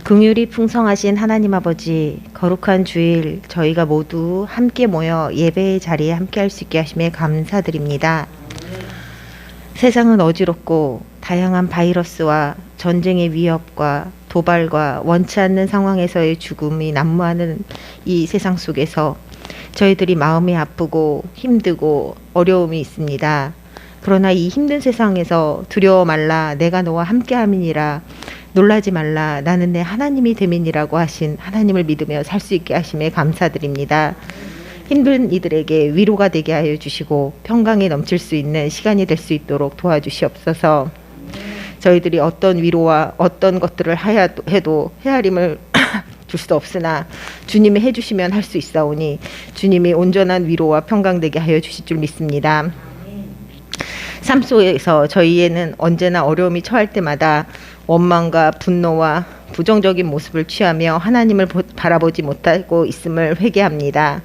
긍휼이 풍성하신 하나님 아버지, 거룩한 주일 저희가 모두 함께 모여 예배의 자리에 함께 할 수 있게 하심에 감사드립니다. 세상은 어지럽고 다양한 바이러스와 전쟁의 위협과 도발과 원치 않는 상황에서의 죽음이 난무하는 이 세상 속에서 저희들이 마음이 아프고 힘들고 어려움이 있습니다. 그러나 이 힘든 세상에서 두려워 말라, 내가 너와 함께함이니라, 놀라지 말라, 나는 내 하나님이 됨이니라고 하신 하나님을 믿으며 살 수 있게 하심에 감사드립니다. 힘든 이들에게 위로가 되게 하여 주시고 평강이 넘칠 수 있는 시간이 될 수 있도록 도와주시옵소서. 저희들이 어떤 위로와 어떤 것들을 해도 헤아림을 줄 수 없으나 주님이 해주시면 할 수 있사오니 주님이 온전한 위로와 평강 되게 하여 주실 줄 믿습니다. 삶 속에서 저희에는 언제나 어려움이 처할 때마다 원망과 분노와 부정적인 모습을 취하며 하나님을 바라보지 못하고 있음을 회개합니다.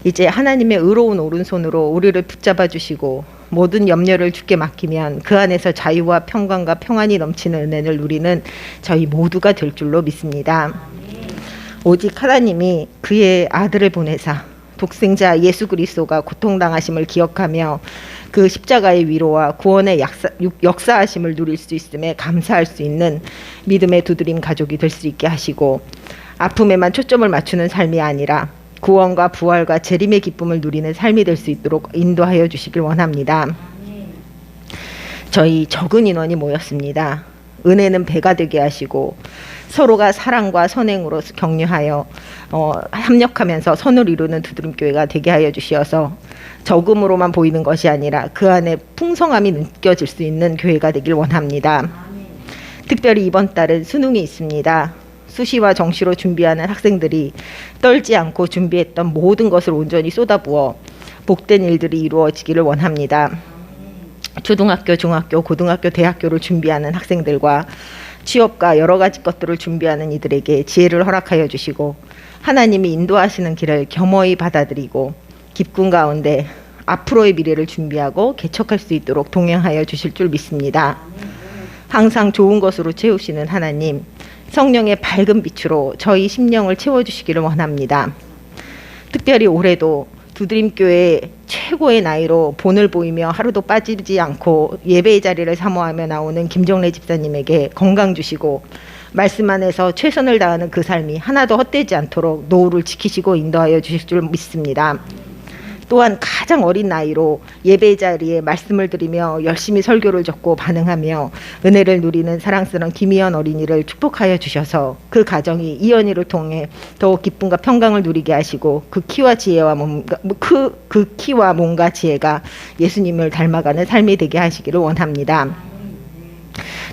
이제 하나님의 의로운 오른손으로 우리를 붙잡아 주시고 모든 염려를 주께 맡기면 그 안에서 자유와 평강과 평안이 넘치는 은혜를 누리는 저희 모두가 될 줄로 믿습니다. 오직 하나님이 그의 아들을 보내사 독생자 예수 그리스도가 고통당하심을 기억하며 그 십자가의 위로와 구원의 역사하심을 누릴 수 있음에 감사할 수 있는 믿음의 두드림 가족이 될 수 있게 하시고, 아픔에만 초점을 맞추는 삶이 아니라 구원과 부활과 재림의 기쁨을 누리는 삶이 될 수 있도록 인도하여 주시길 원합니다. 저희 적은 인원이 모였습니다. 은혜는 배가 되게 하시고 서로가 사랑과 선행으로 격려하여 협력하면서 선을 이루는 두드림교회가 되게 하여 주시어서 적음으로만 보이는 것이 아니라 그 안에 풍성함이 느껴질 수 있는 교회가 되길 원합니다. 특별히 이번 달은 수능이 있습니다. 수시와 정시로 준비하는 학생들이 떨지 않고 준비했던 모든 것을 온전히 쏟아부어 복된 일들이 이루어지기를 원합니다. 초등학교, 중학교, 고등학교, 대학교를 준비하는 학생들과 취업과 여러 가지 것들을 준비하는 이들에게 지혜를 허락하여 주시고 하나님이 인도하시는 길을 겸허히 받아들이고 기쁨 가운데 앞으로의 미래를 준비하고 개척할 수 있도록 동행하여 주실 줄 믿습니다. 항상 좋은 것으로 채우시는 하나님, 성령의 밝은 빛으로 저희 심령을 채워주시기를 원합니다. 특별히 올해도 두드림교회 최고의 나이로 본을 보이며 하루도 빠지지 않고 예배의 자리를 사모하며 나오는 김정래 집사님에게 건강 주시고 말씀 안에서 최선을 다하는 그 삶이 하나도 헛되지 않도록 노후를 지키시고 인도하여 주실 줄 믿습니다. 또한 가장 어린 나이로 예배의 자리에 말씀을 드리며 열심히 설교를 적고 반응하며 은혜를 누리는 사랑스러운 김희연 어린이를 축복하여 주셔서 그 가정이 이 언니를 통해 더욱 기쁨과 평강을 누리게 하시고 그 키와 몸과 지혜가 예수님을 닮아가는 삶이 되게 하시기를 원합니다.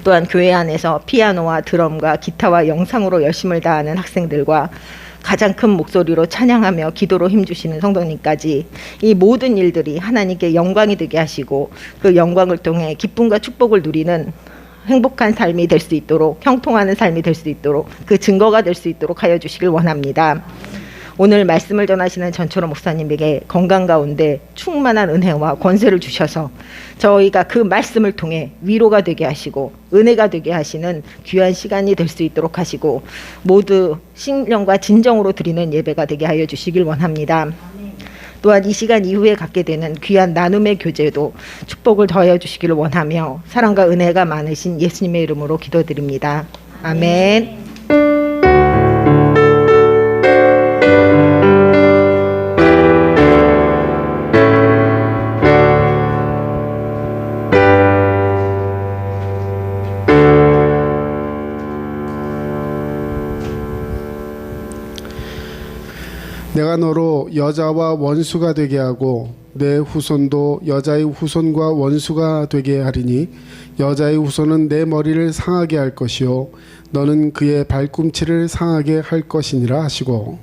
또한 교회 안에서 피아노와 드럼과 기타와 영상으로 열심을 다하는 학생들과 가장 큰 목소리로 찬양하며 기도로 힘주시는 성도님까지 이 모든 일들이 하나님께 영광이 되게 하시고 그 영광을 통해 기쁨과 축복을 누리는 행복한 삶이 될 수 있도록, 형통하는 삶이 될 수 있도록, 그 증거가 될 수 있도록 하여 주시길 원합니다. 오늘 말씀을 전하시는 전철호 목사님에게 건강 가운데 충만한 은혜와 권세를 주셔서 저희가 그 말씀을 통해 위로가 되게 하시고 은혜가 되게 하시는 귀한 시간이 될 수 있도록 하시고 모두 신령과 진정으로 드리는 예배가 되게 하여 주시길 원합니다. 또한 이 시간 이후에 갖게 되는 귀한 나눔의 교제도 축복을 더하여 주시기를 원하며 사랑과 은혜가 많으신 예수님의 이름으로 기도드립니다. 아멘. 내가 너로 여자와 원수가 되게 하고 내 후손도 여자의 후손과 원수가 되게 하리니 여자의 후손은 내 머리를 상하게 할 것이요 너는 그의 발꿈치를 상하게 할 것이니라 하시고,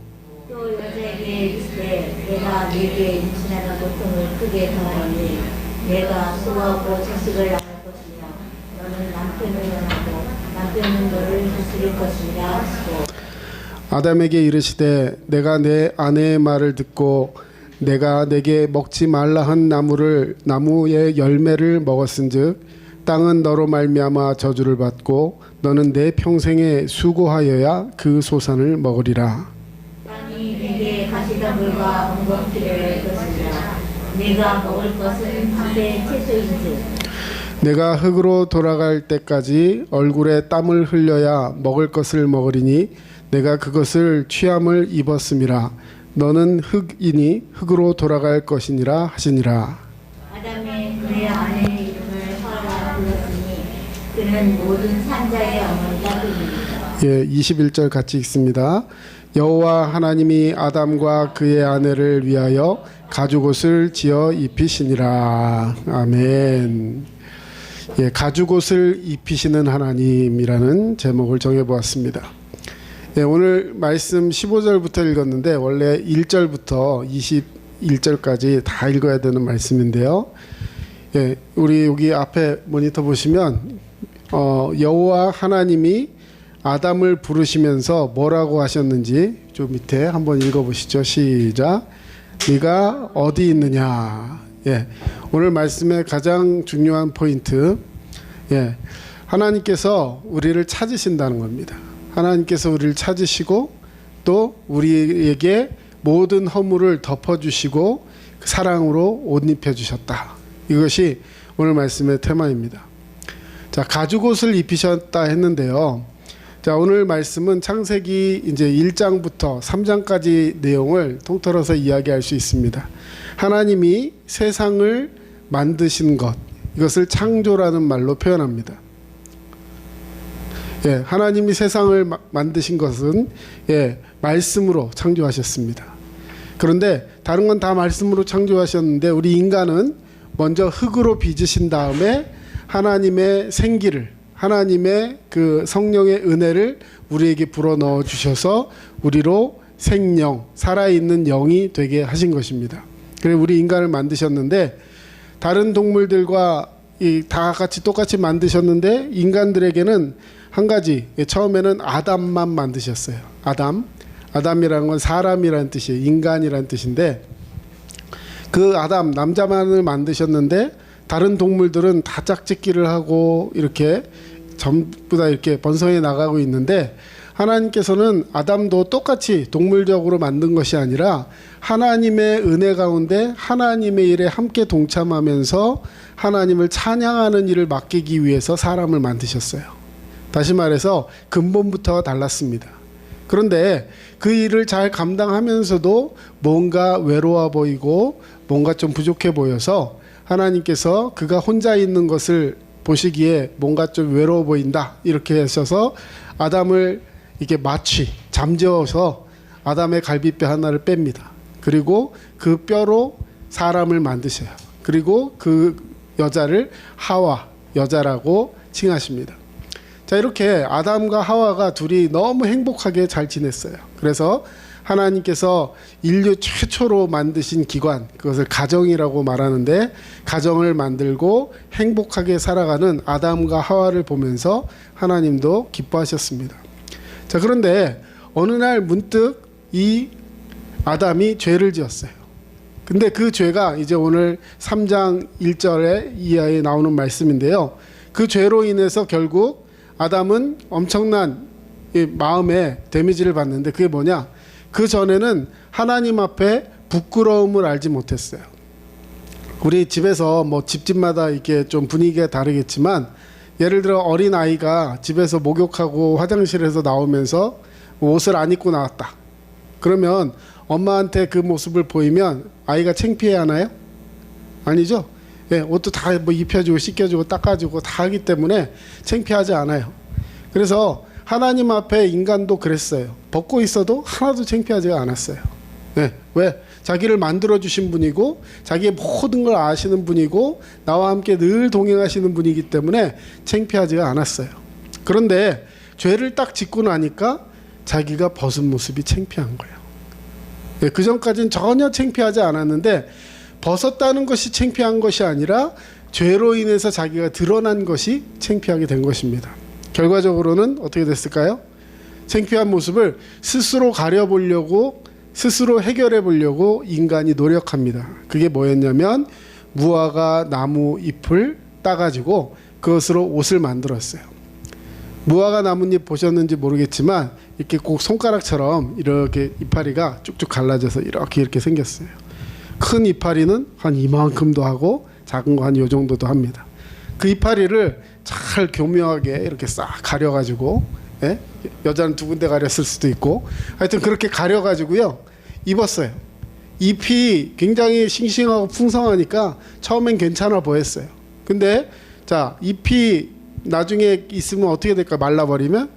또 여자에게 이르시되 내가 네게 임신하는 고통을 크게 더하니 내가 수고하고 자식을 낳을 것이며 너는 남편을 원하고 남편은 너를 다스릴 것이니라 하시고, 아담에게 이르시되 내가 내 아내의 말을 듣고 내가 내게 먹지 말라 한 나무의 열매를 먹었은즉 땅은 너로 말미암아 저주를 받고 너는 내 평생에 수고하여야 그 소산을 먹으리라. 땅이 내게 가시덤불과 엉겅퀴를 낼 것이라. 네가 먹을 것은 밤새 채소인즉 내가 흙으로 돌아갈 때까지 얼굴에 땀을 흘려야 먹을 것을 먹으리니 내가 그것을 취함을 입었음이라. 너는 흙이니 흙으로 돌아갈 것이니라 하시니라. 아담이 그의 아내의 이름을 하와라 불렀으니 그는 모든 산자의 어머니가 됩니다. 예, 21절 같이 읽습니다. 여호와 하나님이 아담과 그의 아내를 위하여 가죽옷을 지어 입히시니라. 아멘. 예, 가죽옷을 입히시는 하나님이라는 제목을 정해보았습니다. 예, 오늘 말씀 15절부터 읽었는데 원래 1절부터 21절까지 다 읽어야 되는 말씀인데요. 예, 우리 여기 앞에 모니터 보시면 여호와 하나님이 아담을 부르시면서 뭐라고 하셨는지 좀 밑에 한번 읽어보시죠. 시작. 네가 어디 있느냐. 예, 오늘 말씀의 가장 중요한 포인트. 예, 하나님께서 우리를 찾으신다는 겁니다. 하나님께서 우리를 찾으시고 또 우리에게 모든 허물을 덮어주시고 사랑으로 옷 입혀주셨다. 이것이 오늘 말씀의 테마입니다. 자, 가죽옷을 입히셨다 했는데요. 자, 오늘 말씀은 창세기 이제 1장부터 3장까지 내용을 통틀어서 이야기할 수 있습니다. 하나님이 세상을 만드신 것, 이것을 창조라는 말로 표현합니다. 예, 하나님이 세상을 만드신 것은 말씀으로 창조하셨습니다. 그런데 다른 건 다 말씀으로 창조하셨는데 우리 인간은 먼저 흙으로 빚으신 다음에 하나님의 생기를, 하나님의 그 성령의 은혜를 우리에게 불어넣어 주셔서 우리로 생령, 살아있는 영이 되게 하신 것입니다. 그래서 우리 인간을 만드셨는데 다른 동물들과 다 같이 똑같이 만드셨는데 인간들에게는 한 가지, 처음에는 아담만 만드셨어요. 아담이라는 건 사람이라는 뜻이에요. 인간이라는 뜻인데 그 아담, 남자만을 만드셨는데 다른 동물들은 다 짝짓기를 하고 이렇게 전부 다 이렇게 번성해 나가고 있는데 하나님께서는 아담도 똑같이 동물적으로 만든 것이 아니라 하나님의 은혜 가운데 하나님의 일에 함께 동참하면서 하나님을 찬양하는 일을 맡기기 위해서 사람을 만드셨어요. 다시 말해서 근본부터가 달랐습니다. 그런데 그 일을 잘 감당하면서도 뭔가 외로워 보이고 뭔가 좀 부족해 보여서 하나님께서 그가 혼자 있는 것을 보시기에 뭔가 좀 외로워 보인다 이렇게 하셔서 아담을 이렇게 잠재워서 아담의 갈비뼈 하나를 뺍니다. 그리고 그 뼈로 사람을 만드셔요. 그리고 그 여자를 하와, 여자라고 칭하십니다. 자, 이렇게 아담과 하와가 둘이 너무 행복하게 잘 지냈어요. 그래서 하나님께서 인류 최초로 만드신 기관, 그것을 가정이라고 말하는데 가정을 만들고 행복하게 살아가는 아담과 하와를 보면서 하나님도 기뻐하셨습니다. 자, 그런데 어느 날 문득 이 아담이 죄를 지었어요. 근데 그 죄가 이제 오늘 3장 1절에 이하에 나오는 말씀인데요. 그 죄로 인해서 결국 아담은 엄청난 마음에 데미지를 받는데 그게 뭐냐? 그 전에는 하나님 앞에 부끄러움을 알지 못했어요. 우리 집에서 뭐 집집마다 이렇게 좀 분위기가 다르겠지만 예를 들어 어린 아이가 집에서 목욕하고 화장실에서 나오면서 옷을 안 입고 나왔다. 그러면 엄마한테 그 모습을 보이면 아이가 창피해 하나요? 아니죠. 예, 옷도 다 뭐 입혀주고 씻겨주고 닦아주고 다 하기 때문에 창피하지 않아요. 그래서 하나님 앞에 인간도 그랬어요. 벗고 있어도 하나도 창피하지가 않았어요. 네, 왜? 자기를 만들어주신 분이고 자기의 모든 걸 아시는 분이고 나와 함께 늘 동행하시는 분이기 때문에 창피하지가 않았어요. 그런데 죄를 딱 짓고 나니까 자기가 벗은 모습이 창피한 거예요. 네, 그 전까지는 전혀 창피하지 않았는데 벗었다는 것이 창피한 것이 아니라 죄로 인해서 자기가 드러난 것이 창피하게 된 것입니다. 결과적으로는 어떻게 됐을까요? 창피한 모습을 스스로 가려보려고 스스로 해결해 보려고 인간이 노력합니다. 그게 뭐였냐면 무화과 나무 잎을 따가지고 그것으로 옷을 만들었어요. 무화과 나뭇잎 보셨는지 모르겠지만 이렇게 꼭 손가락처럼 이렇게 이파리가 쭉쭉 갈라져서 이렇게 생겼어요. 큰 이파리는 한 이만큼도 하고 작은 거 한 요 정도도 합니다. 그 이파리를 잘 교묘하게 이렇게 싹 가려가지고, 예? 여자는 두 군데 가렸을 수도 있고, 하여튼 그렇게 가려가지고요 입었어요. 잎이 굉장히 싱싱하고 풍성하니까 처음엔 괜찮아 보였어요. 근데 자, 잎이 나중에 있으면 어떻게 될까? 말라버리면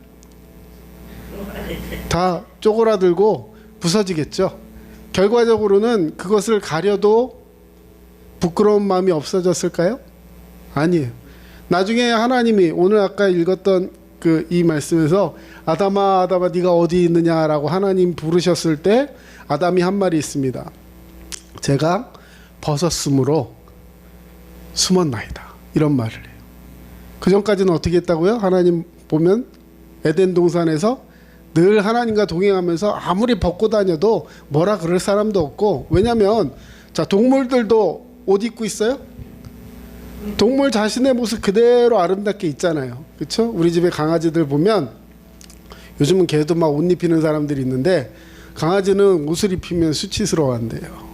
다 쪼그라들고 부서지겠죠. 결과적으로는 그것을 가려도 부끄러운 마음이 없어졌을까요? 아니에요. 나중에 하나님이 오늘 아까 읽었던 이 말씀에서 아담아 아담아 네가 어디 있느냐라고 하나님 부르셨을 때 아담이 한 말이 있습니다. 제가 벗었으므로 숨었나이다. 이런 말을 해요. 그 전까지는 어떻게 했다고요? 하나님 보면 에덴 동산에서 늘 하나님과 동행하면서 아무리 벗고 다녀도 뭐라 그럴 사람도 없고, 왜냐하면 자, 동물들도 옷 입고 있어요? 동물 자신의 모습 그대로 아름답게 있잖아요. 그렇죠? 우리 집에 강아지들 보면 요즘은 개도 막 옷 입히는 사람들이 있는데 강아지는 옷을 입히면 수치스러워한대요.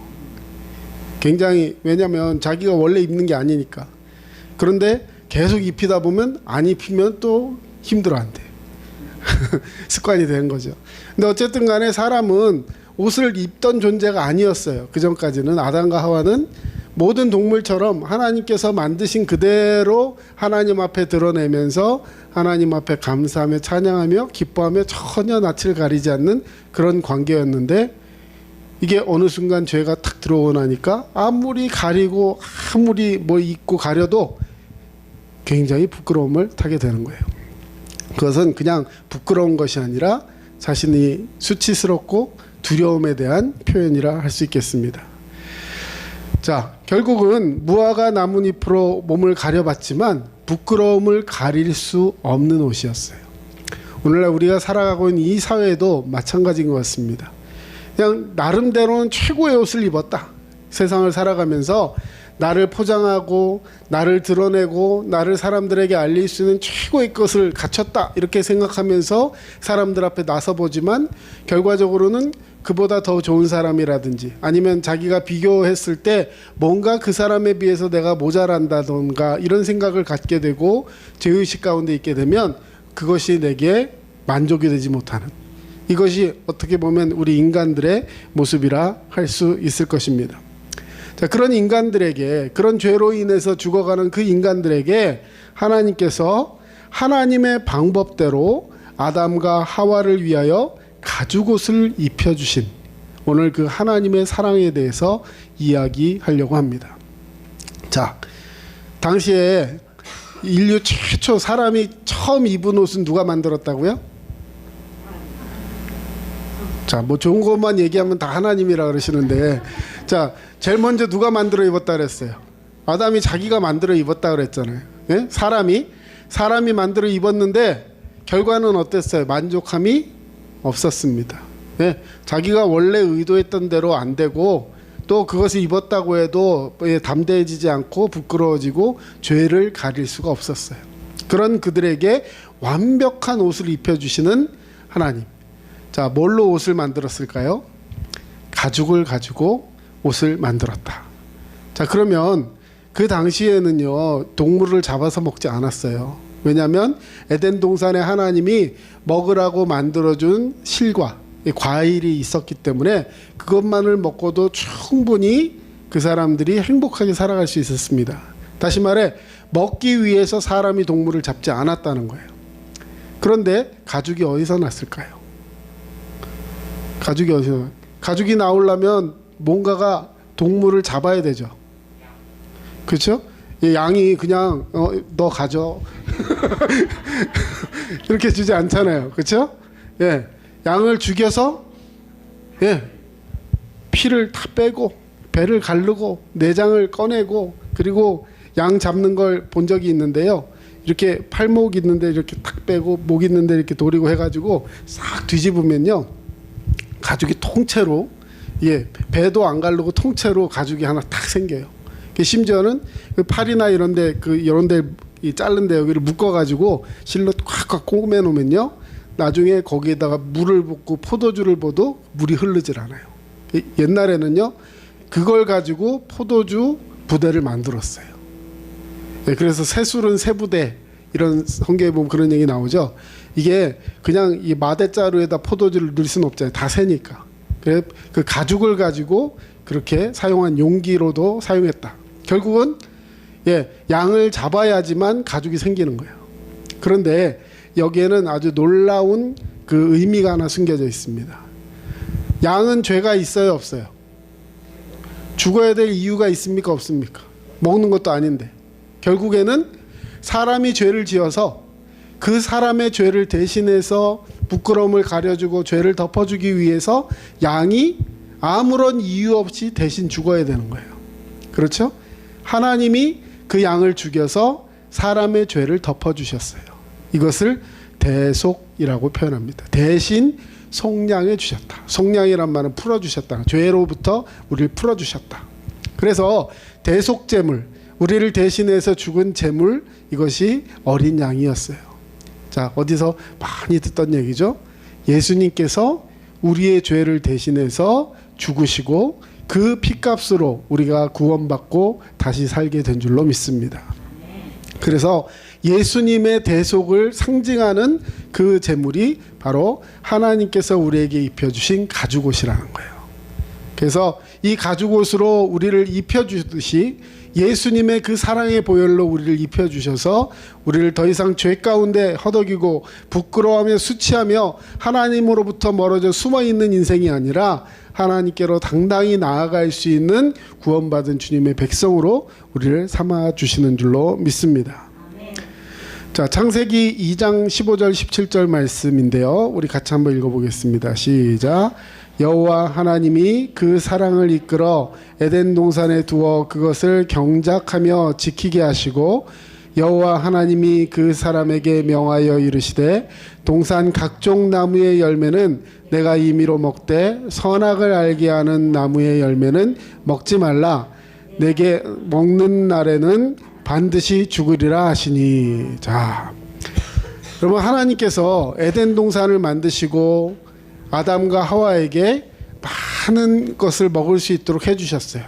굉장히, 왜냐하면 자기가 원래 입는 게 아니니까. 그런데 계속 입히다 보면 안 입히면 또 힘들어한대요. 습관이 된 거죠. 근데 어쨌든 간에 사람은 옷을 입던 존재가 아니었어요. 그 전까지는 아담과 하와는 모든 동물처럼 하나님께서 만드신 그대로 하나님 앞에 드러내면서 하나님 앞에 감사하며 찬양하며 기뻐하며 전혀 낯을 가리지 않는 그런 관계였는데, 이게 어느 순간 죄가 탁 들어오고 나니까 아무리 가리고 아무리 뭐 입고 가려도 굉장히 부끄러움을 타게 되는 거예요. 그것은 그냥 부끄러운 것이 아니라 자신이 수치스럽고 두려움에 대한 표현이라 할 수 있겠습니다. 자, 결국은 무화과 나뭇잎으로 몸을 가려봤지만 부끄러움을 가릴 수 없는 옷이었어요. 오늘날 우리가 살아가고 있는 이 사회도 마찬가지인 것 같습니다. 그냥 나름대로는 최고의 옷을 입었다. 세상을 살아가면서 나를 포장하고 나를 드러내고 나를 사람들에게 알릴 수 있는 최고의 것을 갖췄다, 이렇게 생각하면서 사람들 앞에 나서보지만 결과적으로는 그보다 더 좋은 사람이라든지 아니면 자기가 비교했을 때 뭔가 그 사람에 비해서 내가 모자란다던가 이런 생각을 갖게 되고 죄의식 가운데 있게 되면 그것이 내게 만족이 되지 못하는, 이것이 어떻게 보면 우리 인간들의 모습이라 할 수 있을 것입니다. 자, 그런 인간들에게, 그런 죄로 인해서 죽어가는 그 인간들에게 하나님께서 하나님의 방법대로 아담과 하와를 위하여 가죽옷을 입혀주신, 오늘 그 하나님의 사랑에 대해서 이야기하려고 합니다. 자, 당시에 인류 최초 사람이 처음 입은 옷은 누가 만들었다고요? 자, 뭐 좋은 것만 얘기하면 다 하나님이라 그러시는데, 자, 제일 먼저 누가 만들어 입었다 그랬어요? 아담이 자기가 만들어 입었다 그랬잖아요. 예? 사람이 만들어 입었는데 결과는 어땠어요? 만족함이 없었습니다. 예? 자기가 원래 의도했던 대로 안 되고, 또 그것을 입었다고 해도 담대해지지 않고 부끄러워지고 죄를 가릴 수가 없었어요. 그런 그들에게 완벽한 옷을 입혀주시는 하나님. 자, 뭘로 옷을 만들었을까요? 가죽을 가지고 옷을 만들었다. 자, 그러면 그 당시에는요, 동물을 잡아서 먹지 않았어요. 왜냐하면 에덴 동산에 하나님이 먹으라고 만들어준 실과 과일이 있었기 때문에 그것만을 먹고도 충분히 그 사람들이 행복하게 살아갈 수 있었습니다. 다시 말해 먹기 위해서 사람이 동물을 잡지 않았다는 거예요. 그런데 가죽이 어디서 났을까요? 가죽이 나오려면 뭔가가 동물을 잡아야 되죠. 그렇죠? 양이 그냥 너 가져 이렇게 주지 않잖아요. 그렇죠? 예, 양을 죽여서 피를 다 빼고 배를 가르고 내장을 꺼내고, 그리고 양 잡는 걸 본 적이 있는데요. 이렇게 팔목 있는데 이렇게 탁 빼고 목 있는데 이렇게 도리고 해가지고 싹 뒤집으면요, 가죽이 통째로, 배도 안 가르고 통째로 가죽이 하나 탁 생겨요. 심지어는 그 팔이나 이런데 이런데 자른데 여기를 묶어가지고 실로 꽉꽉 꼬매 놓으면요, 나중에 거기에다가 물을 붓고 포도주를 부어도 물이 흐르질 않아요. 옛날에는요, 그걸 가지고 포도주 부대를 만들었어요. 그래서 새술은 새부대, 이런 성경에 보면 그런 얘기 나오죠. 이게 그냥 이 마대자루에다 포도주를 넣을 수는 없잖아요. 다 새니까. 그래 그 가죽을 가지고 그렇게 사용한 용기로도 사용했다. 결국은 양을 잡아야지만 가죽이 생기는 거예요. 그런데 여기에는 아주 놀라운 그 의미가 하나 숨겨져 있습니다. 양은 죄가 있어요, 없어요? 죽어야 될 이유가 있습니까, 없습니까? 먹는 것도 아닌데. 결국에는 사람이 죄를 지어서 그 사람의 죄를 대신해서 부끄러움을 가려주고 죄를 덮어주기 위해서 양이 아무런 이유 없이 대신 죽어야 되는 거예요. 그렇죠? 하나님이 그 양을 죽여서 사람의 죄를 덮어주셨어요. 이것을 대속이라고 표현합니다. 대신 속량해 주셨다. 속량이란 말은 풀어주셨다. 죄로부터 우리를 풀어주셨다. 그래서 대속제물, 우리를 대신해서 죽은 제물, 이것이 어린 양이었어요. 자, 어디서 많이 듣던 얘기죠. 예수님께서 우리의 죄를 대신해서 죽으시고 그 피값으로 우리가 구원받고 다시 살게 된 줄로 믿습니다. 그래서 예수님의 대속을 상징하는 그 제물이 바로 하나님께서 우리에게 입혀주신 가죽옷이라는 거예요. 그래서 이 가죽옷으로 우리를 입혀주듯이 예수님의 그 사랑의 보혈로 우리를 입혀주셔서 우리를 더 이상 죄 가운데 허덕이고 부끄러워하며 수치하며 하나님으로부터 멀어져 숨어있는 인생이 아니라 하나님께로 당당히 나아갈 수 있는 구원받은 주님의 백성으로 우리를 삼아주시는 줄로 믿습니다. 자, 창세기 2장 15절 17절 말씀인데요, 우리 같이 한번 읽어보겠습니다. 시작. 여호와 하나님이 그 사랑을 이끌어 에덴 동산에 두어 그것을 경작하며 지키게 하시고 여호와 하나님이 그 사람에게 명하여 이르시되 동산 각종 나무의 열매는 내가 임의로 먹되 선악을 알게 하는 나무의 열매는 먹지 말라. 내게 먹는 날에는 반드시 죽으리라 하시니. 자, 여러분, 하나님께서 에덴 동산을 만드시고 아담과 하와에게 많은 것을 먹을 수 있도록 해주셨어요.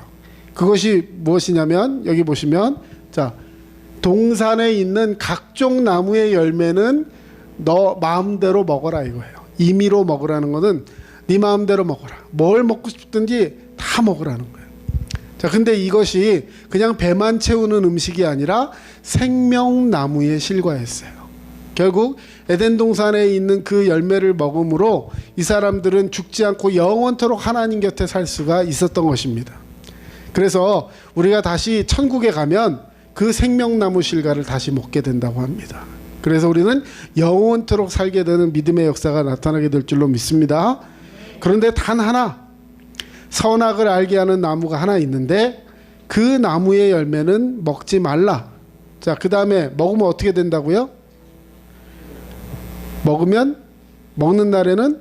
그것이 무엇이냐면 여기 보시면, 자, 동산에 있는 각종 나무의 열매는 너 마음대로 먹어라 이거예요. 임의로 먹으라는 것은 네 마음대로 먹어라. 뭘 먹고 싶든지 다 먹으라는 거예요. 자, 근데 이것이 그냥 배만 채우는 음식이 아니라 생명나무의 실과였어요. 결국 에덴 동산에 있는 그 열매를 먹음으로 이 사람들은 죽지 않고 영원토록 하나님 곁에 살 수가 있었던 것입니다. 그래서 우리가 다시 천국에 가면 그 생명나무 실과를 다시 먹게 된다고 합니다. 그래서 우리는 영원토록 살게 되는 믿음의 역사가 나타나게 될 줄로 믿습니다. 그런데 단 하나, 선악을 알게 하는 나무가 하나 있는데 그 나무의 열매는 먹지 말라. 자, 그 다음에 먹으면 어떻게 된다고요? 먹으면, 먹는 날에는,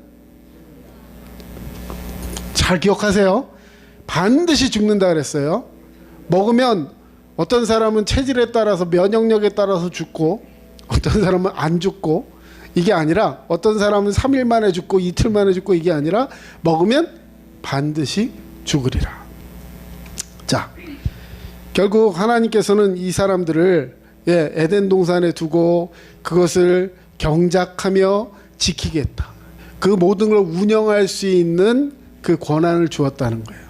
잘 기억하세요. 반드시 죽는다 그랬어요. 먹으면 어떤 사람은 체질에 따라서 면역력에 따라서 죽고 어떤 사람은 안 죽고, 이게 아니라 어떤 사람은 3일 만에 죽고 이틀 만에 죽고, 이게 아니라 먹으면 반드시 죽으리라. 자, 결국 하나님께서는 이 사람들을 에덴 동산에 두고 그것을 경작하며 지키겠다. 그 모든 걸 운영할 수 있는 그 권한을 주었다는 거예요.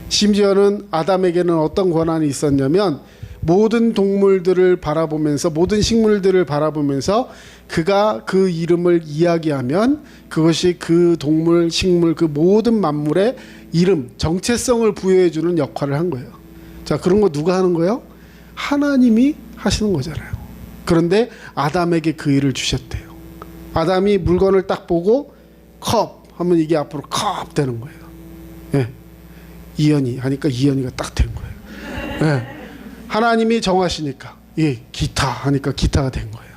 심지어는 아담에게는 어떤 권한이 있었냐면 모든 동물들을 바라보면서, 모든 식물들을 바라보면서 그가 그 이름을 이야기하면 그것이 그 동물, 식물, 그 모든 만물의 이름, 정체성을 부여해주는 역할을 한 거예요. 자, 그런 거 누가 하는 거예요? 하나님이 하시는 거잖아요. 그런데 아담에게 그 일을 주셨대요. 아담이 물건을 딱 보고 컵 하면 이게 앞으로 컵 되는 거예요. 예. 이현이 하니까 이현이가 딱 된 거예요. 예. 하나님이 정하시니까 기타 하니까 기타가 된 거예요.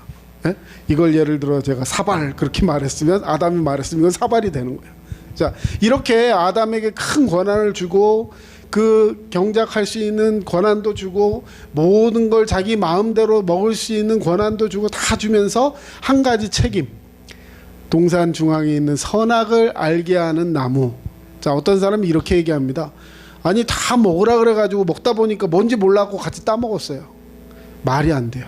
예? 이걸 예를 들어 제가 사발 그렇게 말했으면, 아담이 말했으면 이건 사발이 되는 거예요. 자, 이렇게 아담에게 큰 권한을 주고 그 경작할 수 있는 권한도 주고 모든 걸 자기 마음대로 먹을 수 있는 권한도 주고 다 주면서 한 가지 책임, 동산 중앙에 있는 선악을 알게 하는 나무. 자, 어떤 사람이 이렇게 얘기합니다. 아니 다 먹으라 그래가지고 먹다 보니까 뭔지 몰라고 같이 따먹었어요. 말이 안 돼요.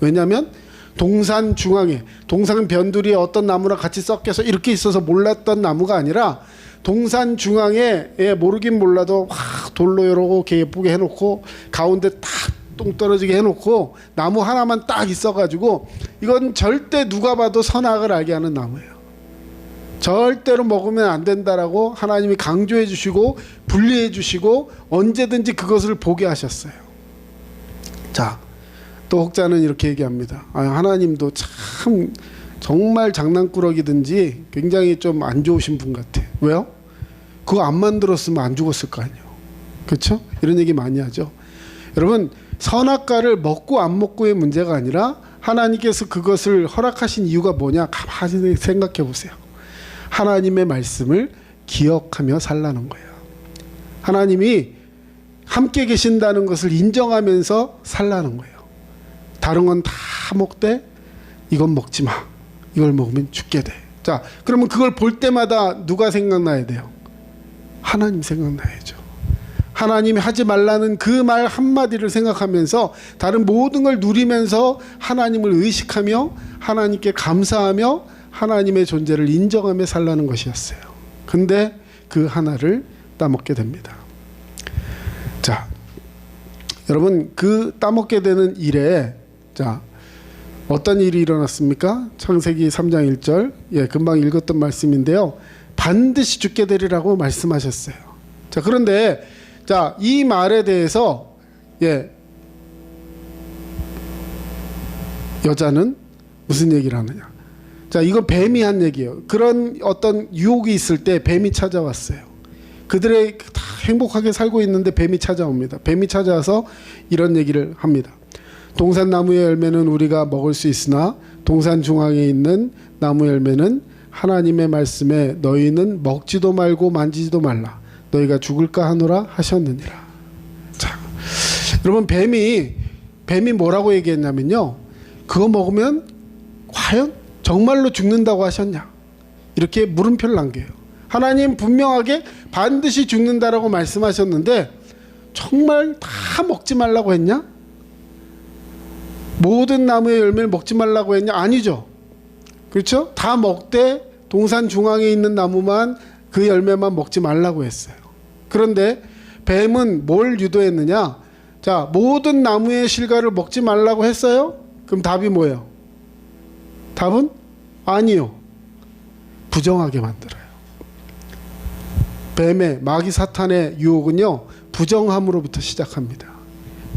왜냐하면 동산 중앙에, 동산 변두리에 어떤 나무랑 같이 섞여서 이렇게 있어서 몰랐던 나무가 아니라 동산 중앙에, 모르긴 몰라도 확 돌로 이렇게 예쁘게 해놓고 가운데 딱 똥 떨어지게 해놓고 나무 하나만 딱 있어가지고 이건 절대 누가 봐도 선악을 알게 하는 나무예요. 절대로 먹으면 안 된다라고 하나님이 강조해 주시고 분리해 주시고 언제든지 그것을 보게 하셨어요. 자, 또 혹자는 이렇게 얘기합니다. 하나님도 참 정말 장난꾸러기든지 굉장히 좀 안 좋으신 분 같아. 왜요? 그거 안 만들었으면 안 죽었을 거 아니에요. 그렇죠? 이런 얘기 많이 하죠. 여러분, 선악과를 먹고 안 먹고의 문제가 아니라 하나님께서 그것을 허락하신 이유가 뭐냐? 가만히 생각해 보세요. 하나님의 말씀을 기억하며 살라는 거예요. 하나님이 함께 계신다는 것을 인정하면서 살라는 거예요. 다른 건 다 먹되 이건 먹지 마. 이걸 먹으면 죽게 돼. 자, 그러면 그걸 볼 때마다 누가 생각나야 돼요? 하나님 생각나야죠. 하나님이 하지 말라는 그 말 한마디를 생각하면서 다른 모든 걸 누리면서 하나님을 의식하며 하나님께 감사하며 하나님의 존재를 인정하며 살라는 것이었어요. 근데 그 하나를 따먹게 됩니다. 자, 여러분, 그 따먹게 되는 일에, 자, 어떤 일이 일어났습니까? 창세기 3장 1절, 금방 읽었던 말씀인데요. 반드시 죽게 되리라고 말씀하셨어요. 자, 그런데 자, 이 말에 대해서 여자는 무슨 얘기를 하느냐? 자, 이건 뱀이 한 얘기예요. 그런 어떤 유혹이 있을 때 뱀이 찾아왔어요. 그들의 다 행복하게 살고 있는데 뱀이 찾아옵니다. 뱀이 찾아와서 이런 얘기를 합니다. 동산 나무의 열매는 우리가 먹을 수 있으나 동산 중앙에 있는 나무 열매는 하나님의 말씀에 너희는 먹지도 말고 만지지도 말라. 너희가 죽을까 하노라 하셨느니라. 자, 여러분, 뱀이 뭐라고 얘기했냐면요. 그거 먹으면 과연 정말로 죽는다고 하셨냐? 이렇게 물음표를 남겨요. 하나님 분명하게 반드시 죽는다라고 말씀하셨는데 정말 다 먹지 말라고 했냐? 모든 나무의 열매를 먹지 말라고 했냐? 아니죠. 그렇죠? 다 먹되 동산 중앙에 있는 나무만, 그 열매만 먹지 말라고 했어요. 그런데 뱀은 뭘 유도했느냐? 자, 모든 나무의 실과를 먹지 말라고 했어요? 그럼 답이 뭐예요? 답은 아니요. 부정하게 만들어요. 뱀의, 마귀 사탄의 유혹은요, 부정함으로부터 시작합니다.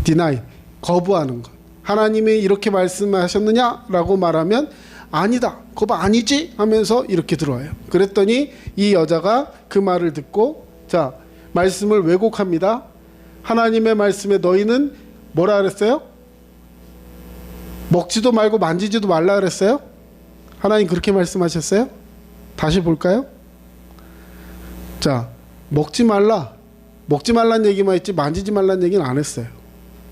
deny, 거부하는 것. 하나님이 이렇게 말씀하셨느냐라고 말하면 아니다, 그거 아니지 하면서 이렇게 들어와요. 그랬더니 이 여자가 그 말을 듣고, 자, 말씀을 왜곡합니다. 하나님의 말씀에 너희는 뭐라 그랬어요? 먹지도 말고 만지지도 말라 그랬어요? 하나님 그렇게 말씀하셨어요? 다시 볼까요? 자, 먹지 말란 얘기만 했지 만지지 말란 얘기는 안 했어요.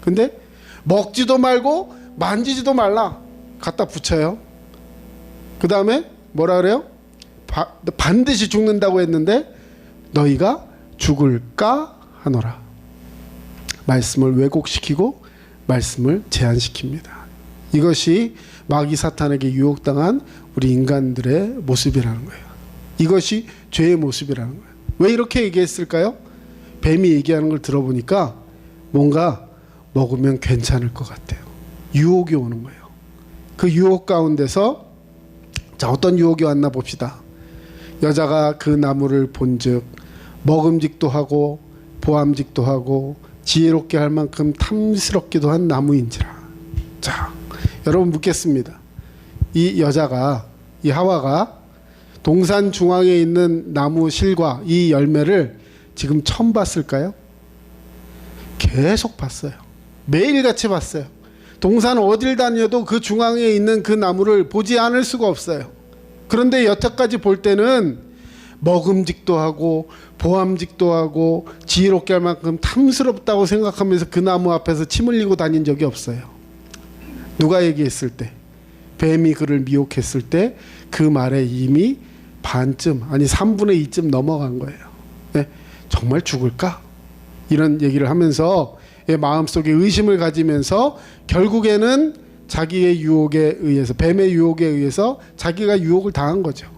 근데 먹지도 말고 만지지도 말라 갖다 붙여요. 그 다음에 뭐라 그래요? 반드시 죽는다고 했는데 너희가 죽을까 하노라. 말씀을 왜곡시키고 말씀을 제한시킵니다. 이것이 마귀 사탄에게 유혹당한 우리 인간들의 모습이라는 거예요. 이것이 죄의 모습이라는 거예요. 왜 이렇게 얘기했을까요? 뱀이 얘기하는 걸 들어보니까 뭔가 먹으면 괜찮을 것 같아요. 유혹이 오는 거예요. 그 유혹 가운데서, 자, 어떤 유혹이 왔나 봅시다. 여자가 그 나무를 본즉 먹음직도 하고 보암직도 하고 지혜롭게 할 만큼 탐스럽기도 한 나무인지라. 자, 여러분 묻겠습니다. 이 여자가, 이 하와가 동산 중앙에 있는 나무 실과 이 열매를 지금 처음 봤을까요? 계속 봤어요. 매일같이 봤어요. 동산 어딜 다녀도 그 중앙에 있는 그 나무를 보지 않을 수가 없어요. 그런데 여태까지 볼 때는 먹음직도 하고 보암직도 하고 지혜롭게 할 만큼 탐스럽다고 생각하면서 그 나무 앞에서 침 흘리고 다닌 적이 없어요. 누가 얘기했을 때, 뱀이 그를 미혹했을 때 그 말에 이미 반쯤, 아니 3분의 2쯤 넘어간 거예요. 네? 정말 죽을까? 이런 얘기를 하면서 마음속에 의심을 가지면서 결국에는 자기의 유혹에 의해서, 뱀의 유혹에 의해서 자기가 유혹을 당한 거죠.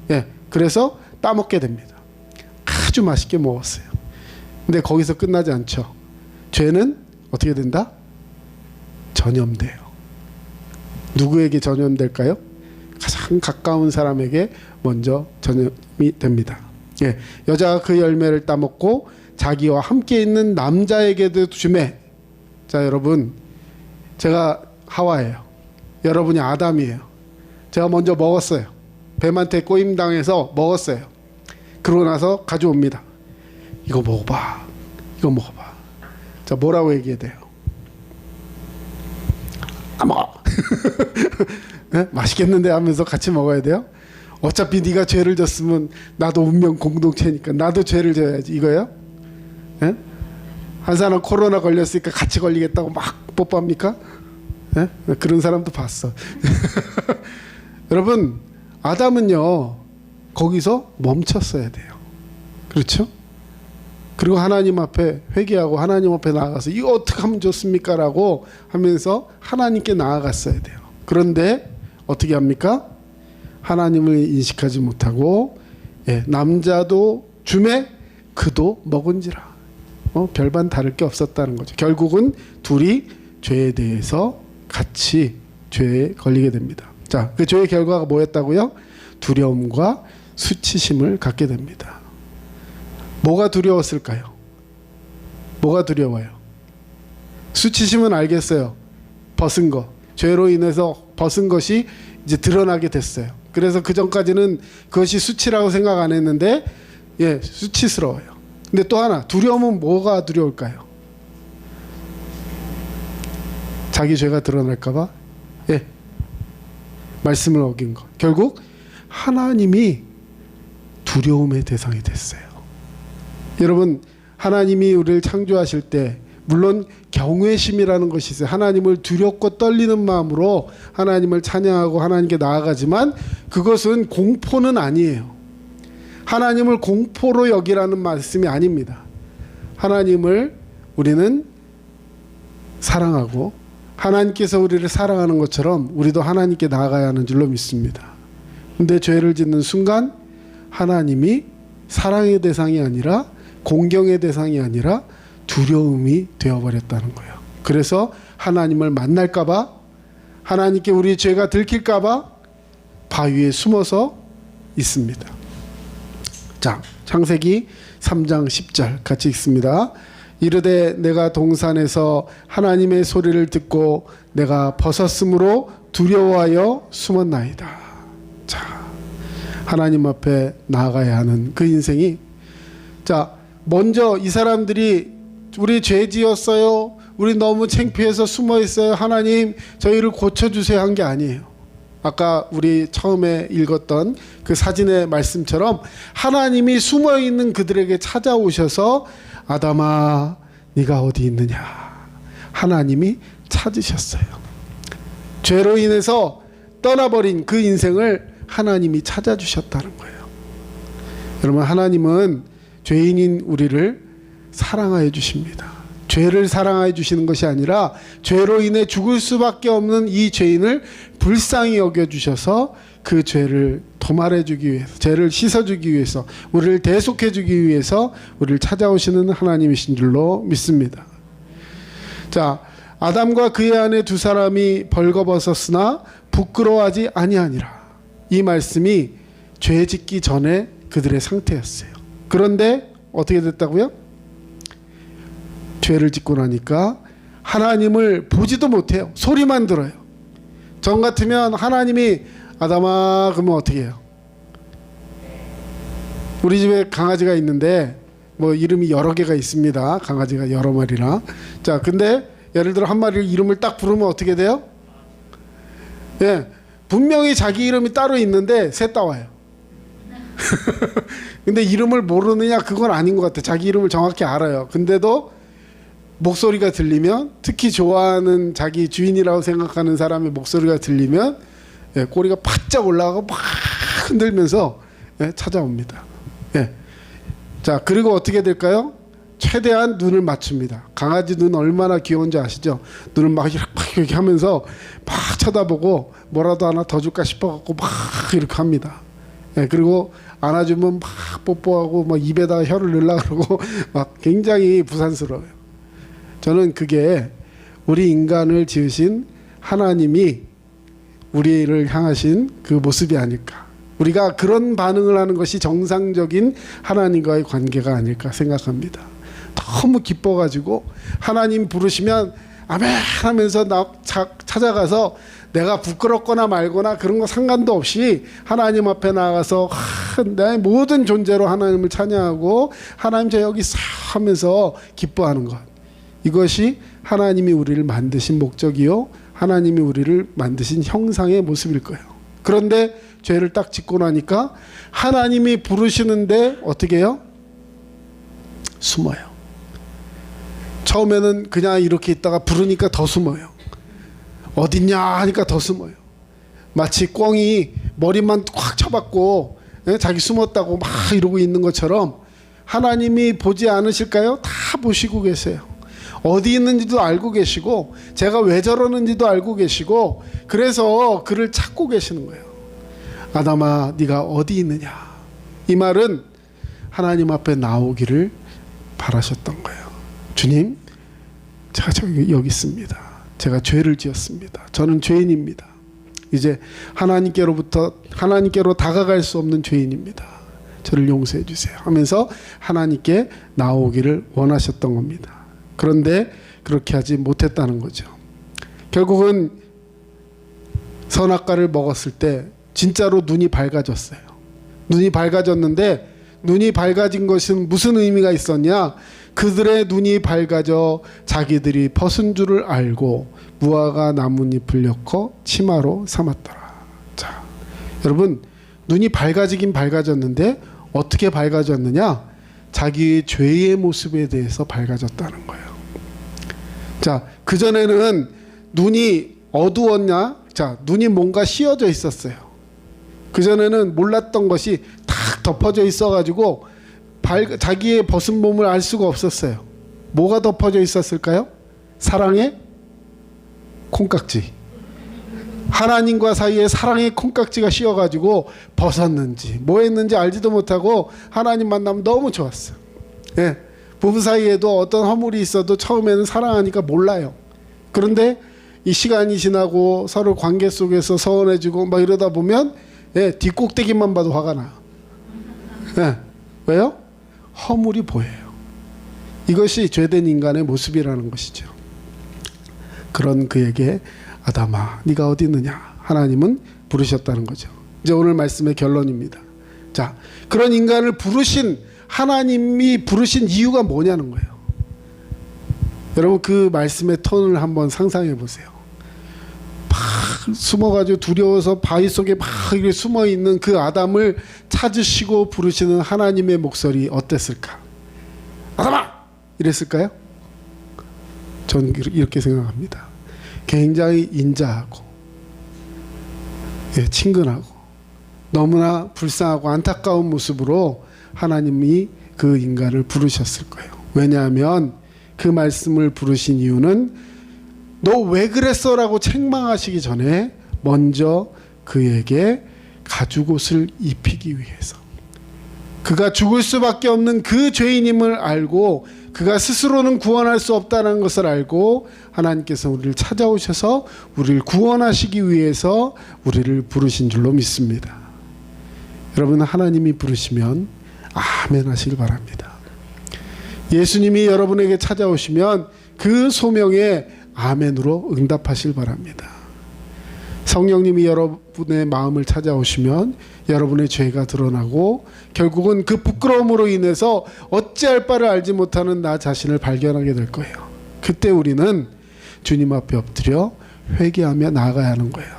예, 그래서 따먹게 됩니다. 아주 맛있게 먹었어요. 근데 거기서 끝나지 않죠. 죄는 어떻게 된다? 전염돼요. 누구에게 전염될까요? 가장 가까운 사람에게 먼저 전염이 됩니다. 예, 여자가 그 열매를 따먹고 자기와 함께 있는 남자에게도 주매. 자, 여러분, 제가 하와예요. 여러분이 아담이에요. 제가 먼저 먹었어요. 뱀한테 꼬임당해서 먹었어요. 그러고 나서 가져옵니다. 이거 먹어봐. 이거 먹어봐. 자, 뭐라고 얘기해야 돼요? 안 먹어. 네? 맛있겠는데 하면서 같이 먹어야 돼요. 어차피 네가 죄를 졌으면 나도 운명 공동체니까 나도 죄를 져야지, 이거예요? 네? 한 사람 코로나 걸렸으니까 같이 걸리겠다고 막 뽀뽀합니까? 네? 그런 사람도 봤어. 여러분, 아담은요 거기서 멈췄어야 돼요. 그렇죠? 그리고 하나님 앞에 회개하고 하나님 앞에 나아가서 이거 어떻게 하면 좋습니까? 라고 하면서 하나님께 나아갔어야 돼요. 그런데 어떻게 합니까? 하나님을 인식하지 못하고, 예, 남자도 주매 그도 먹은지라. 별반 다를 게 없었다는 거죠. 결국은 둘이 죄에 대해서 같이 죄에 걸리게 됩니다. 자, 그 죄의 결과가 뭐였다고요? 두려움과 수치심을 갖게 됩니다. 뭐가 두려웠을까요? 뭐가 두려워요? 수치심은 알겠어요. 벗은 거. 죄로 인해서 벗은 것이 이제 드러나게 됐어요. 그래서 그 전까지는 그것이 수치라고 생각 안 했는데, 예, 수치스러워요. 근데 또 하나, 두려움은 뭐가 두려울까요? 자기 죄가 드러날까봐, 예, 말씀을 어긴 것. 결국 하나님이 두려움의 대상이 됐어요. 여러분, 하나님이 우리를 창조하실 때 물론 경외심이라는 것이 있어요. 하나님을 두렵고 떨리는 마음으로 하나님을 찬양하고 하나님께 나아가지만 그것은 공포는 아니에요. 하나님을 공포로 여기라는 말씀이 아닙니다. 하나님을 우리는 사랑하고 하나님께서 우리를 사랑하는 것처럼 우리도 하나님께 나아가야 하는 줄로 믿습니다. 근데 죄를 짓는 순간 하나님이 사랑의 대상이 아니라 공경의 대상이 아니라 두려움이 되어버렸다는 거예요. 그래서 하나님을 만날까봐, 하나님께 우리 죄가 들킬까봐 바위에 숨어서 있습니다. 자, 창세기 3장 10절 같이 읽습니다. 이르되 내가 동산에서 하나님의 소리를 듣고 내가 벗었으므로 두려워하여 숨었나이다. 자, 하나님 앞에 나아가야 하는 그 인생이, 자, 먼저 이 사람들이 우리 죄 지었어요, 우리 너무 창피해서 숨어 있어요, 하나님 저희를 고쳐주세요 한 게 아니에요. 아까 우리 처음에 읽었던 그 사진의 말씀처럼 하나님이 숨어 있는 그들에게 찾아오셔서 아담아 네가 어디 있느냐, 하나님이 찾으셨어요. 죄로 인해서 떠나버린 그 인생을 하나님이 찾아주셨다는 거예요. 여러분, 하나님은 죄인인 우리를 사랑하여 주십니다. 죄를 사랑하여 주시는 것이 아니라 죄로 인해 죽을 수밖에 없는 이 죄인을 불쌍히 여겨주셔서 그 죄를 도말해 주기 위해서, 죄를 씻어주기 위해서, 우리를 대속해 주기 위해서 우리를 찾아오시는 하나님이신 줄로 믿습니다. 자, 아담과 그의 아내 두 사람이 벌거벗었으나 부끄러워하지 아니하니라. 이 말씀이 죄 짓기 전에 그들의 상태였어요. 그런데 어떻게 됐다고요? 죄를 짓고 나니까 하나님을 보지도 못해요. 소리만 들어요. 전 같으면 하나님이 아담아 그러면 어떻게 해요? 우리 집에 강아지가 있는데 뭐 이름이 여러 개가 있습니다. 강아지가 여러 마리나. 자, 근데 예를 들어 한 마리 이름을 딱 부르면 어떻게 돼요? 예, 분명히 자기 이름이 따로 있는데 셋 다 와요. 근데 이름을 모르느냐 그건 아닌 것 같아. 자기 이름을 정확히 알아요. 근데도 목소리가 들리면, 특히 좋아하는 자기 주인이라고 생각하는 사람의 목소리가 들리면 예, 꼬리가 바짝 올라가고 막 흔들면서 예, 찾아옵니다. 예. 자, 그리고 어떻게 될까요? 최대한 눈을 맞춥니다. 강아지 눈 얼마나 귀여운지 아시죠? 눈을 막 이렇게 하면서 막 쳐다보고 뭐라도 하나 더 줄까 싶어갖고 막 이렇게 합니다. 예, 그리고 안아주면 막 뽀뽀하고 막 입에다가 혀를 넣으려고 그러고 막 굉장히 부산스러워요. 저는 그게 우리 인간을 지으신 하나님이 우리를 향하신 그 모습이 아닐까. 우리가 그런 반응을 하는 것이 정상적인 하나님과의 관계가 아닐까 생각합니다. 너무 기뻐가지고 하나님 부르시면 아멘 하면서 찾아가서 내가 부끄럽거나 말거나 그런 거 상관도 없이 하나님 앞에 나가서 내 모든 존재로 하나님을 찬양하고 하나님 저 여기 있어 하면서 기뻐하는 것. 이것이 하나님이 우리를 만드신 목적이요, 하나님이 우리를 만드신 형상의 모습일 거예요. 그런데 죄를 딱 짓고 나니까 하나님이 부르시는데 어떻게 해요? 숨어요. 처음에는 그냥 이렇게 있다가 부르니까 더 숨어요. 어딨냐 하니까 더 숨어요. 마치 꿩이 머리만 꽉 쳐박고 자기 숨었다고 막 이러고 있는 것처럼 하나님이 보지 않으실까요? 다 보시고 계세요. 어디 있는지도 알고 계시고 제가 왜 저러는지도 알고 계시고 그래서 그를 찾고 계시는 거예요. 아담아 네가 어디 있느냐. 이 말은 하나님 앞에 나오기를 바라셨던 거예요. 주님, 제가 여기 있습니다. 제가 죄를 지었습니다. 저는 죄인입니다. 이제 하나님께로 다가갈 수 없는 죄인입니다. 저를 용서해 주세요 하면서 하나님께 나오기를 원하셨던 겁니다. 그런데 그렇게 하지 못했다는 거죠. 결국은 선악과를 먹었을 때 진짜로 눈이 밝아졌어요. 눈이 밝아졌는데 눈이 밝아진 것은 무슨 의미가 있었냐? 그들의 눈이 밝아져 자기들이 벗은 줄을 알고 무화과 나뭇잎을 엮어 치마로 삼았더라. 자, 여러분 눈이 밝아지긴 밝아졌는데 어떻게 밝아졌느냐? 자기의 죄의 모습에 대해서 밝아졌다는 거예요. 자, 그전에는 눈이 어두웠냐? 자, 눈이 뭔가 씌어져 있었어요. 그전에는 몰랐던 것이 탁 덮어져 있어가지고 자기의 벗은 몸을 알 수가 없었어요. 뭐가 덮어져 있었을까요? 사랑의 콩깍지. 하나님과 사이에 사랑의 콩깍지가 씌어가지고 벗었는지 뭐 했는지 알지도 못하고 하나님 만나면 너무 좋았어요. 예, 부부 사이에도 어떤 허물이 있어도 처음에는 사랑하니까 몰라요. 그런데 이 시간이 지나고 서로 관계 속에서 서운해지고 막 이러다 보면 예, 뒷꼭대기만 봐도 화가 나요. 예, 왜요? 허물이 보여요. 이것이 죄된 인간의 모습이라는 것이죠. 그런 그에게 아담아 네가 어디 있느냐 하나님은 부르셨다는 거죠. 이제 오늘 말씀의 결론입니다. 자, 그런 인간을 부르신 하나님이 부르신 이유가 뭐냐는 거예요. 여러분 그 말씀의 톤을 한번 상상해 보세요. 막 숨어가지고 두려워서 바위 속에 막 이렇게 숨어있는 그 아담을 찾으시고 부르시는 하나님의 목소리 어땠을까? 아담아! 이랬을까요? 저는 이렇게 생각합니다. 굉장히 인자하고 예, 친근하고 너무나 불쌍하고 안타까운 모습으로 하나님이 그 인간을 부르셨을 거예요. 왜냐하면 그 말씀을 부르신 이유는 너 왜 그랬어? 라고 책망하시기 전에 먼저 그에게 가죽옷을 입히기 위해서 그가 죽을 수밖에 없는 그 죄인임을 알고 그가 스스로는 구원할 수 없다는 것을 알고 하나님께서 우리를 찾아오셔서 우리를 구원하시기 위해서 우리를 부르신 줄로 믿습니다. 여러분 하나님이 부르시면 아멘 하시길 바랍니다. 예수님이 여러분에게 찾아오시면 그 소명에 아멘으로 응답하시길 바랍니다. 성령님이 여러분의 마음을 찾아오시면 여러분의 죄가 드러나고 결국은 그 부끄러움으로 인해서 어찌할 바를 알지 못하는 나 자신을 발견하게 될 거예요. 그때 우리는 주님 앞에 엎드려 회개하며 나아가야 하는 거예요.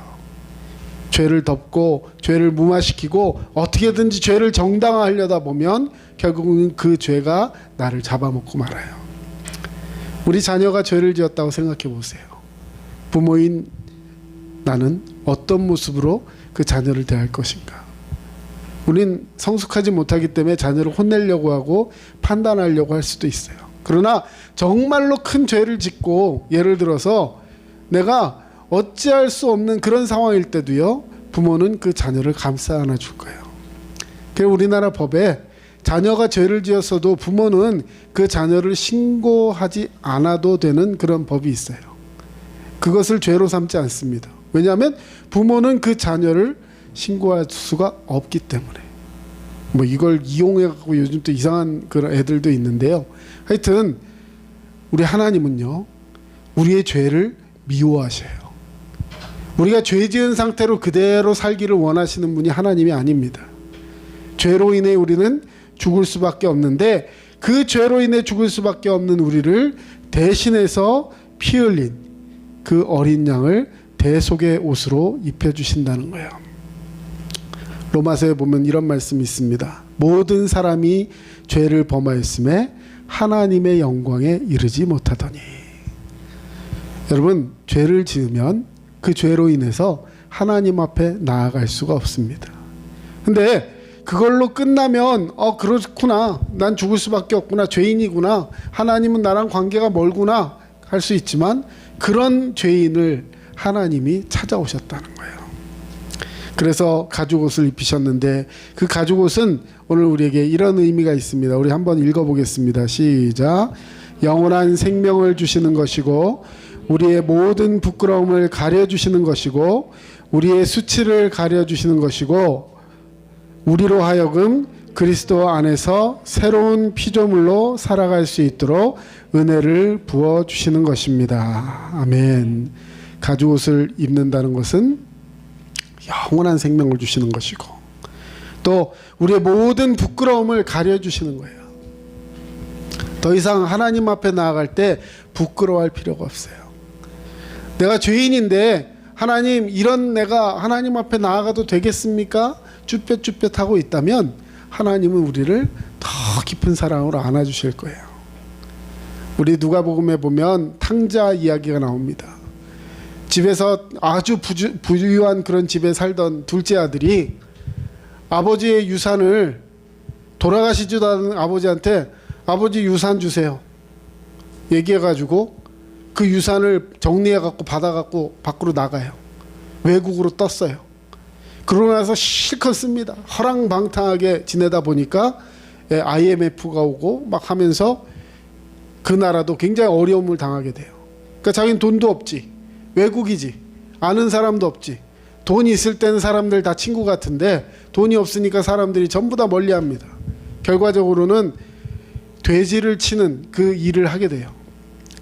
죄를 덮고 죄를 무마시키고 어떻게든지 죄를 정당화하려다 보면 결국은 그 죄가 나를 잡아먹고 말아요. 우리 자녀가 죄를 지었다고 생각해 보세요. 부모인 나는 어떤 모습으로 그 자녀를 대할 것인가? 우린 성숙하지 못하기 때문에 자녀를 혼내려고 하고 판단하려고 할 수도 있어요. 그러나 정말로 큰 죄를 짓고 예를 들어서 내가 어찌할 수 없는 그런 상황일 때도요, 부모는 그 자녀를 감싸 안아줄 거예요. 그래서 우리나라 법에 자녀가 죄를 지었어도 부모는 그 자녀를 신고하지 않아도 되는 그런 법이 있어요. 그것을 죄로 삼지 않습니다. 왜냐하면 부모는 그 자녀를 신고할 수가 없기 때문에. 뭐 이걸 이용해갖고 요즘 또 이상한 그런 애들도 있는데요. 하여튼 우리 하나님은요, 우리의 죄를 미워하셔요. 우리가 죄 지은 상태로 그대로 살기를 원하시는 분이 하나님이 아닙니다. 죄로 인해 우리는 죽을 수밖에 없는데 그 죄로 인해 죽을 수밖에 없는 우리를 대신해서 피 흘린 그 어린 양을 대속의 옷으로 입혀주신다는 거예요. 로마서에 보면 이런 말씀이 있습니다. 모든 사람이 죄를 범하였음에 하나님의 영광에 이르지 못하더니. 여러분, 죄를 지으면 그 죄로 인해서 하나님 앞에 나아갈 수가 없습니다. 근데 그걸로 끝나면 그렇구나, 난 죽을 수밖에 없구나, 죄인이구나, 하나님은 나랑 관계가 멀구나 할 수 있지만 그런 죄인을 하나님이 찾아오셨다는 거예요. 그래서 가죽옷을 입히셨는데 그 가죽옷은 오늘 우리에게 이런 의미가 있습니다. 우리 한번 읽어보겠습니다. 시작. 영원한 생명을 주시는 것이고 우리의 모든 부끄러움을 가려주시는 것이고 우리의 수치를 가려주시는 것이고 우리로 하여금 그리스도 안에서 새로운 피조물로 살아갈 수 있도록 은혜를 부어주시는 것입니다. 아멘. 가죽옷을 입는다는 것은 영원한 생명을 주시는 것이고 또 우리의 모든 부끄러움을 가려주시는 거예요. 더 이상 하나님 앞에 나아갈 때 부끄러워할 필요가 없어요. 내가 죄인인데 하나님, 이런 내가 하나님 앞에 나아가도 되겠습니까? 쭈뼛쭈뼛하고 있다면 하나님은 우리를 더 깊은 사랑으로 안아주실 거예요. 우리 누가복음에 보면 탕자 이야기가 나옵니다. 집에서 아주 부유한 그런 집에 살던 둘째 아들이 아버지의 유산을, 돌아가시지도 않은 아버지한테 아버지 유산 주세요 얘기해가지고 그 유산을 정리해갖고 받아갖고 밖으로 나가요. 외국으로 떴어요. 그러고 나서 실컷 씁니다. 허랑방탕하게 지내다 보니까 IMF가 오고 막 하면서 그 나라도 굉장히 어려움을 당하게 돼요. 그러니까 자기는 돈도 없지, 외국이지, 아는 사람도 없지. 돈이 있을 때는 사람들 다 친구 같은데 돈이 없으니까 사람들이 전부 다 멀리합니다. 결과적으로는 돼지를 치는 그 일을 하게 돼요.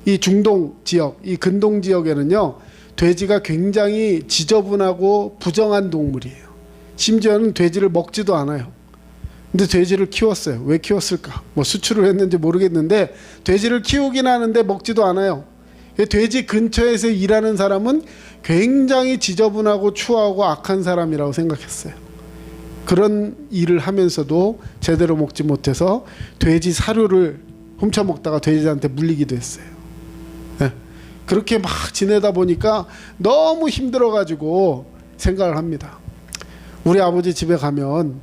이 중동 지역, 이 근동 지역에는요, 돼지가 굉장히 지저분하고 부정한 동물이에요. 심지어는 돼지를 먹지도 않아요. 근데 돼지를 키웠어요. 왜 키웠을까? 뭐 수출을 했는지 모르겠는데 돼지를 키우긴 하는데 먹지도 않아요. 돼지 근처에서 일하는 사람은 굉장히 지저분하고 추하고 악한 사람이라고 생각했어요. 그런 일을 하면서도 제대로 먹지 못해서 돼지 사료를 훔쳐먹다가 돼지한테 물리기도 했어요. 그렇게 막 지내다 보니까 너무 힘들어가지고 생각을 합니다. 우리 아버지 집에 가면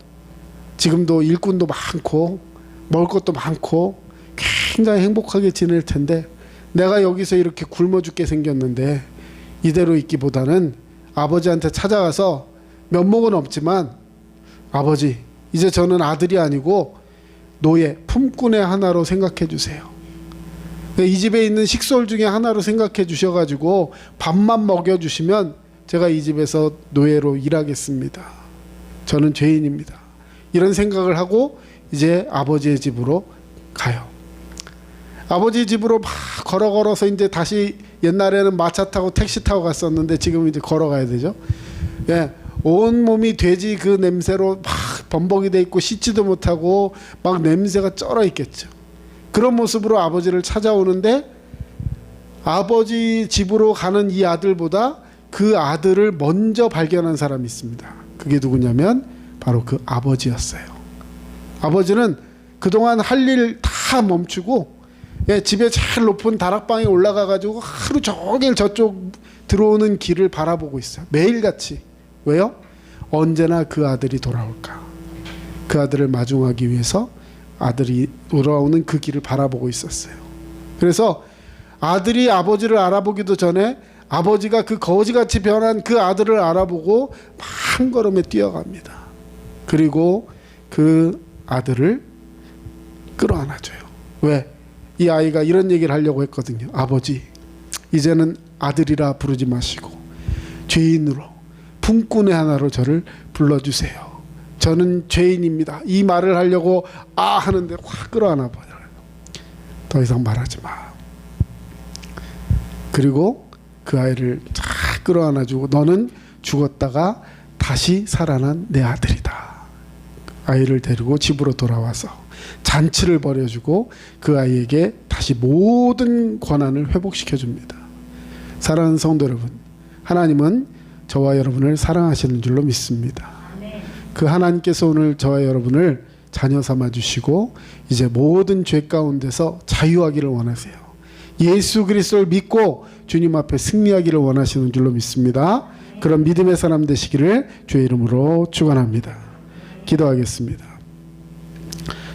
지금도 일꾼도 많고 먹을 것도 많고 굉장히 행복하게 지낼 텐데 내가 여기서 이렇게 굶어 죽게 생겼는데 이대로 있기보다는 아버지한테 찾아가서 면목은 없지만 아버지, 이제 저는 아들이 아니고 노예, 품꾼의 하나로 생각해 주세요. 이 집에 있는 식솔 중에 하나로 생각해 주셔가지고 밥만 먹여주시면 제가 이 집에서 노예로 일하겠습니다. 저는 죄인입니다. 이런 생각을 하고 이제 아버지의 집으로 가요. 아버지 집으로 막 걸어서 이제 다시, 옛날에는 마차 타고 택시 타고 갔었는데 지금 이제 걸어가야 되죠. 온 몸이 돼지 그 냄새로 막 범벅이 돼 있고 씻지도 못하고 막 냄새가 쩔어 있겠죠. 그런 모습으로 아버지를 찾아오는데 아버지 집으로 가는 이 아들보다 그 아들을 먼저 발견한 사람이 있습니다. 그게 누구냐면 바로 그 아버지였어요. 아버지는 그동안 할 일 다 멈추고 집에 제일 높은 다락방에 올라가 가지고 하루 종일 저쪽 들어오는 길을 바라보고 있어요. 매일같이. 왜요? 언제나 그 아들이 돌아올까. 그 아들을 마중하기 위해서 아들이 돌아오는 그 길을 바라보고 있었어요. 그래서 아들이 아버지를 알아보기도 전에 아버지가 그 거지같이 변한 그 아들을 알아보고 한 걸음에 뛰어갑니다. 그리고 그 아들을 끌어안아줘요. 왜? 이 아이가 이런 얘기를 하려고 했거든요. 아버지, 이제는 아들이라 부르지 마시고 죄인으로, 품꾼의 하나로 저를 불러주세요. 저는 죄인입니다. 이 말을 하려고 하는데 확 끌어안아 버려요. 더 이상 말하지 마. 그리고 그 아이를 쫙 끌어안아주고 너는 죽었다가 다시 살아난 내 아들이다. 아이를 데리고 집으로 돌아와서 잔치를 벌여주고 그 아이에게 다시 모든 권한을 회복시켜 줍니다. 사랑하는 성도 여러분, 하나님은 저와 여러분을 사랑하시는 줄로 믿습니다. 그 하나님께서 오늘 저와 여러분을 자녀 삼아 주시고 이제 모든 죄 가운데서 자유하기를 원하세요. 예수 그리스도를 믿고 주님 앞에 승리하기를 원하시는 줄로 믿습니다. 그런 믿음의 사람 되시기를 주의 이름으로 축원합니다. 기도하겠습니다.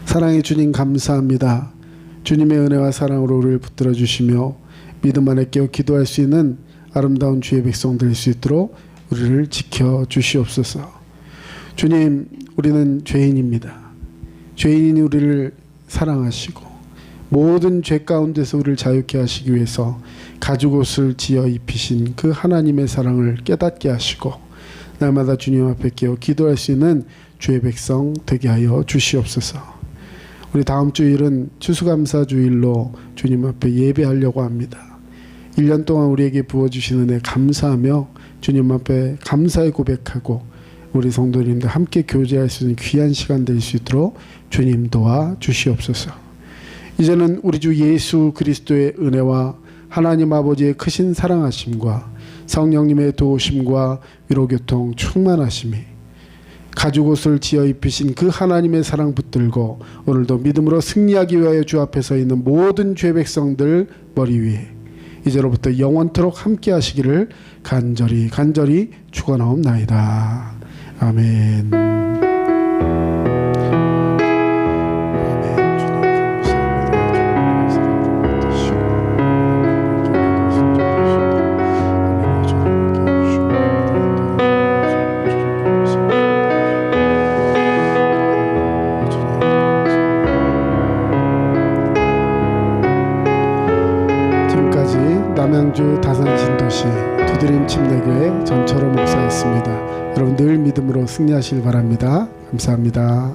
사랑의 주님, 감사합니다. 주님의 은혜와 사랑으로 우리를 붙들어 주시며 믿음 안에 깨어 기도할 수 있는 아름다운 주의 백성 될 수 있도록 우리를 지켜 주시옵소서. 주님, 우리는 죄인입니다. 죄인인 우리를 사랑하시고 모든 죄 가운데서 우리를 자유케 하시기 위해서 가죽옷을 지어 입히신 그 하나님의 사랑을 깨닫게 하시고 날마다 주님 앞에 깨어 기도할 수 있는 주의 백성 되게 하여 주시옵소서. 우리 다음 주일은 추수감사주일로 주님 앞에 예배하려고 합니다. 1년 동안 우리에게 부어주신 은혜 감사하며 주님 앞에 감사의 고백하고 우리 성도님들 함께 교제할 수 있는 귀한 시간 될 수 있도록 주님 도와 주시옵소서. 이제는 우리 주 예수 그리스도의 은혜와 하나님 아버지의 크신 사랑하심과 성령님의 도우심과 위로교통 충만하심이 가죽옷을 지어 입히신 그 하나님의 사랑 붙들고 오늘도 믿음으로 승리하기 위하여 주 앞에 서 있는 모든 죄 백성들 머리 위에 이제로부터 영원토록 함께 하시기를 간절히 축원하옵나이다. 아멘. 남양주 다산신도시 두드림 침례교회 전철호 목사였습니다. 여러분 늘 믿음으로 승리하시길 바랍니다. 감사합니다.